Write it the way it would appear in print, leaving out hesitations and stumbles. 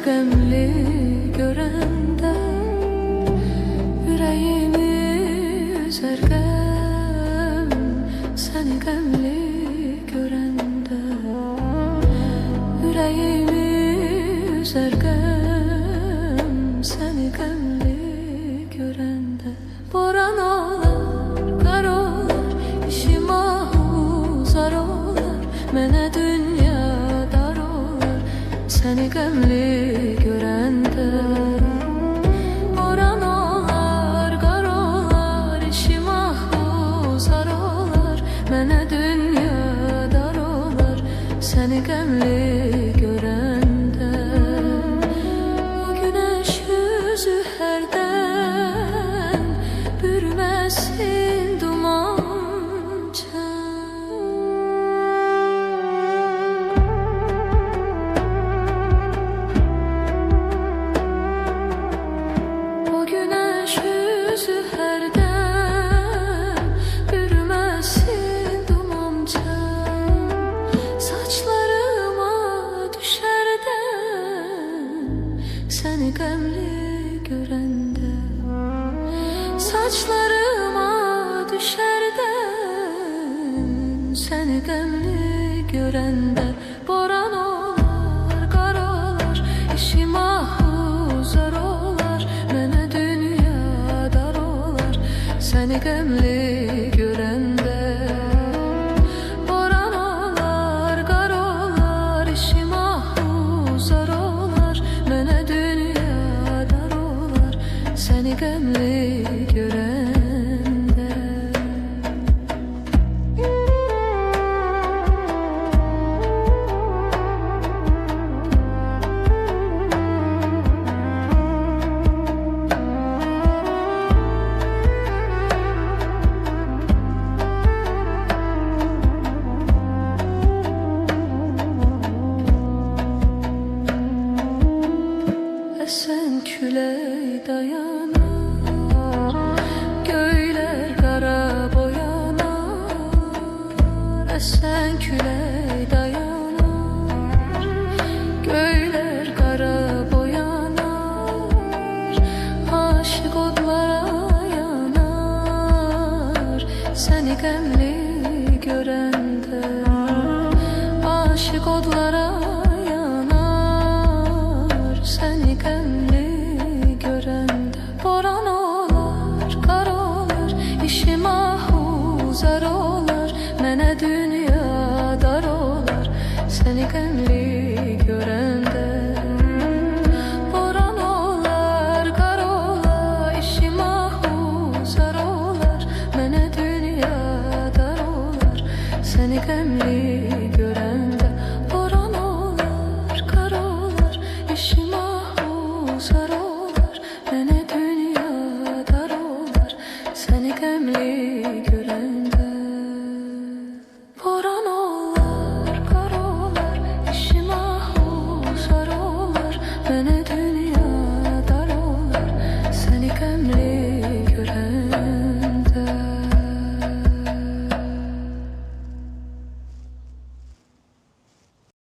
qəmli görəndə ürəyimi üzər qəm, səni qəmli görəndə ürəyimi üzər qəm, səni qəmli görəndə. Boran olar, qar olar, işim ahuzar olar, mənə dünya dar olar, səni qəmli görəndə. Boran olar, qar olar, işim ahuzar olar, mənə dünya dar olar, səni qəmli görəndə. O günəş yüzü hərdən bürməsin duman çən. O günəş yüzü hərdən bürməsin duman çən. Saçlarıma düşərdən səni qəmli görəndə. Saçlarıma düşərdən səni qəmli görəndə. Boran olar, qar olar, işim ahuzar olar, mənə dünya dar olar, səni qəmli görəndə. Boran olar, qar olar, işim ahuzar olar, mənə dünya dar olar, səni qəmli görəndə. Əsən külək dayanar, göylər qara boyanar. Əsən külək dayanar, göylər qara boyanar. Aşıq odlara yanar, səni qəmli görəndə. Aşıq odlara yanar, səni qəmli görəndə. Boran olar, qar olar, işim ahuzar olar, mənə dünya dar olar, səni qəmli görəndə. Boran olar, qar olar, işim ahuzar olar, mənə dünya dar olar, səni qəmli